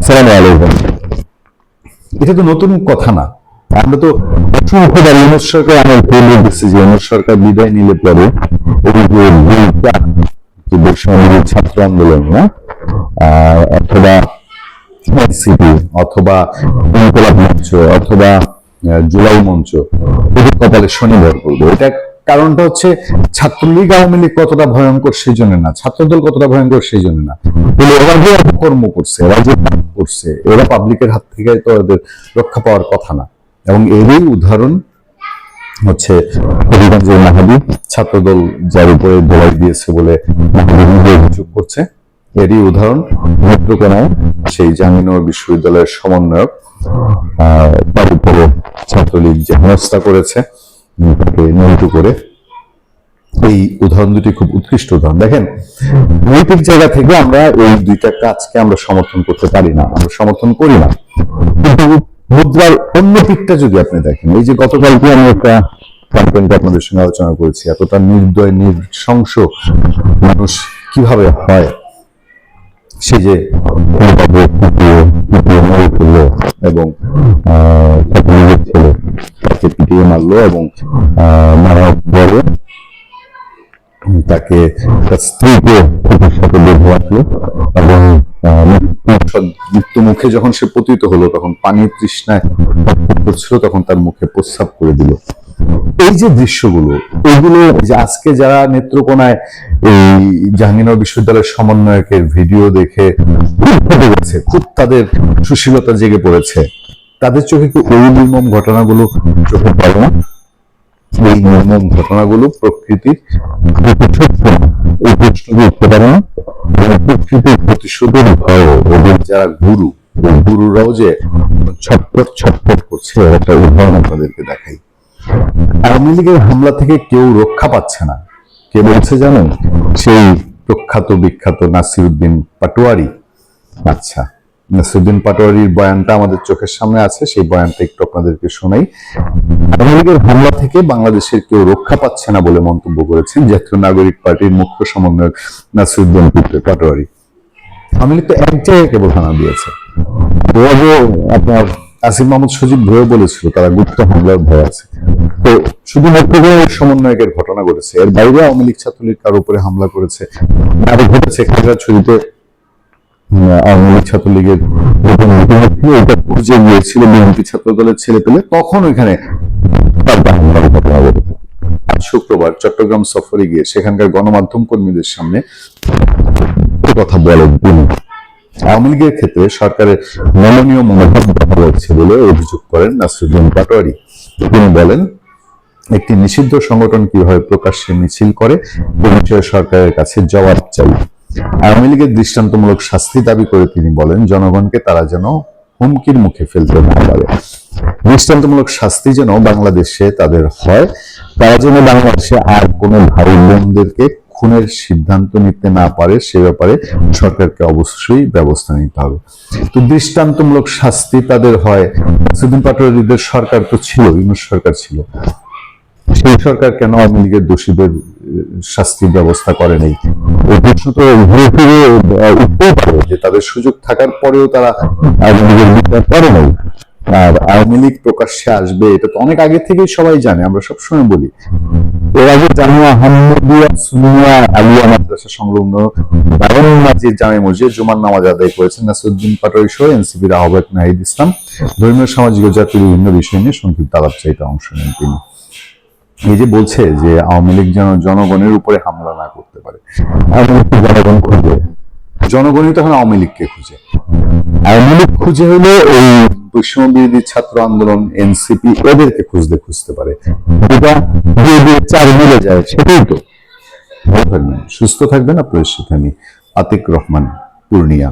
আসসালামু আলাইকুম। এটা তো নতুন কথা না। আমরা তো অসংখ্যবার ইউনূস সরকার আমার বলে দিচ্ছি যে ইউনূস সরকার বিদায় নিলে পরে এই যে বৈষম্য ছাত্র আন্দোলন না অথবা এনসিপি অথবা ইনকলাব মঞ্চ অথবা জুলাই মঞ্চ এদের কপালে শনিবার করবো। এটা কারণটা হচ্ছে ছাত্রলীগ আওয়ামী লীগ কতটা ভয়ঙ্কর সেই জন্য না, ছাত্রদল কতটা ভয়ঙ্কর সেই জন্য না, এরা যে কর্ম করছে, এরা যে কাজ করছে, এরা পাবলিকের হাত থেকে তো এদের রক্ষা পাওয়ার কথা না। এবং এরই উদাহরণ হচ্ছে হবিগঞ্জের মাহাদি, ছাত্রদল যার উপরে দোলাই দিয়েছে বলে মাহাদি অভিযোগ করছে। এরই উদাহরণ নেত্রকোনায় সেই জাহাঙ্গীরনগর বিশ্ববিদ্যালয়ের সমন্বয়ক তার উপরে ছাত্রলীগ যে হেনস্থা করেছে তাকে নিহত করে। এই উদাহরণ দুটি খুব উৎকৃষ্ট উদাহরণ। দেখেন, নৈতিক জায়গা থেকে আমরা এই দুইটা কাজকে আমরা সমর্থন করতে পারি না, আমরা সমর্থন করি না। কিন্তু মুদ্রার অন্য দিকটা যদি আপনি দেখেন, এই যে গতকালকে আমি একটা কন্টেন্ট আপনাদের সঙ্গে আলোচনা করেছি, এতটা নির্দয় নৃশংস মানুষ কিভাবে হয়, সে যে এবং ছাত্রলীগের ছেলে তাকে পিটিয়ে মারলো এবং মারার পরে তাকে তার স্ত্রীকে সাথে বেঁধে রাখলো এবং মৃত্যু মুখে যখন সে পতিত হলো তখন পানির তৃষ্ণায় করছিল, তখন তার মুখে প্রস্রাব করে দিল। এই যে দৃশ্যগুলো, এইগুলো যে আজকে যারা নেত্রকোনায় এই জাহাঙ্গীরনগর বিশ্ববিদ্যালয়ের সমন্বয়কের ভিডিও দেখে খুব তাদের সুশীলতা জেগে পড়েছে, তাদের চোখে কি ওই নির্মম ঘটনাগুলো চোখে পড়ে না? এই নির্মম ঘটনাগুলো প্রকৃতির এই প্রশ্ন উঠতে পারে না? প্রকৃতির প্রতিশোধের ভয় ওদের যারা গুরুরাও যে ছটপট ছটপট করছে, একটা উদাহরণ আপনাদেরকে দেখাই। আওয়ামী লীগের হামলা থেকে কেউ রক্ষা পাচ্ছে না। কে বলছে জানেন? সেই প্রখ্যাত বিখ্যাত নাসিরউদ্দিন পাটোয়ারি। আচ্ছা, নাসিরউদ্দিন পাটোয়ারির বয়ানটা আমাদের চোখের সামনে আছে, সেই বয়ানটা একটু আপনাদেরকে শোনাই। আওয়ামী লীগের হামলা থেকে বাংলাদেশের কেউ রক্ষা পাচ্ছে না বলে মন্তব্য করেছেন জাতীয় নাগরিক পার্টির মুখ্য সমন্বয়ক নাসিরউদ্দিন পাটোয়ারি। আওয়ামী লীগ তো এক জায়গায় কেবল হানা দিয়েছে। আপনার আসিফ মাহমুদ সজীব ভয়ে বলেছিল তারা গুপ্ত হামলার ভয় আছে। তো শুধুমাত্র সমন্বয়কের ঘটনা ঘটেছে, এর বাইরে আওয়ামী লীগ ছাত্রলীগ কারোর উপরে হামলা করেছে আরো ঘটেছে। খাগড়াছড়িতে আওয়ামী লীগ ছাত্রলীগের এটা খুঁজে গিয়েছিল বিএনপি ছাত্র দলের ছেলে পেলে, তখন ওইখানে হামলার ঘটনা ঘটেছে। আজ শুক্রবার চট্টগ্রাম সফরে গিয়ে সেখানকার গণমাধ্যম কর্মীদের সামনে কথা বলেন তিনি। আওয়ামী লীগের ক্ষেত্রে সরকারের নমনীয় মনোভাব দেখা যাচ্ছে বলে অভিযোগ করেন নাসিরউদ্দিন পাটোয়ারি। তিনি বলেন, একটি নিষিদ্ধ সংগঠন কিভাবে প্রকাশ্যে মিছিল করে এ বিষয়ে সরকারের কাছে জবাব চাই। আওয়ামী লীগের দৃষ্টান্তমূলক শাস্তি দাবি করে তিনি বলেন, জনগণকে তারা যেন হুমকির মুখে ফেলতে না পারে। দৃষ্টান্তমূলক শাস্তি যেন বাংলাদেশে তাদের হয়, তারা যেন বাংলাদেশে আর কোনো ভাই বোনদেরকে খুনের সিদ্ধান্ত নিতে না পারে, সে ব্যাপারে সরকারকে অবশ্যই ব্যবস্থা নিতে হবে। তো দৃষ্টান্তমূলক শাস্তি তাদের হয়, নাসিরউদ্দিন পাটোয়ারিদের সরকার তো ছিল, ইউনূস সরকার ছিল, সেই সরকার কেন আওয়ামী লীগের দোষীদের শাস্তির ব্যবস্থা করে নাই? এই প্রশ্ন তো ঘুরে ফিরে উঠতেই পারে যে তাদের সুযোগ থাকার পরেও তারা আওয়ামী লীগের বিচার করে নাই। আর আওয়ামী লীগ প্রকাশ্যে আসবে এটা তো অনেক আগে থেকেই সবাই জানে, আমরা সবসময় বলি। এর আগে জামিয়া আহমদিয়া সুন্নিয়া আলিয়া মাদ্রাসা সংলগ্ন বারণ মাজিদ জামে মসজিদ জুমার নামাজ আদায় করেছেন নাসিরউদ্দিন পাটোয়ারি সহ এনসিপির আহ্বায়ক নাহিদ ইসলাম। ধর্মীয়, সামাজিক ও জাতীয় বিভিন্ন বিষয় নিয়ে সংক্ষিপ্ত আলাপচারিতা অংশ নেন তিনি। এই যে বলছে যে আওয়ামী লীগ যেন জনগণের উপরে হামলা না করতে পারে, জনগণ খুঁজে, জনগণই তখন আওয়ামী লীগকে খুঁজে। আওয়ামী লীগ খুঁজে হলে এই বৈষম্য বিরোধী ছাত্র আন্দোলন, এনসিপি এদেরকে খুঁজতে পারে। যেটা চার মিলে যায়, সেটাই তো। সুস্থ থাকবেন। আপনাদের সাথে আমি আতিক রহমান, পূর্ণিয়া।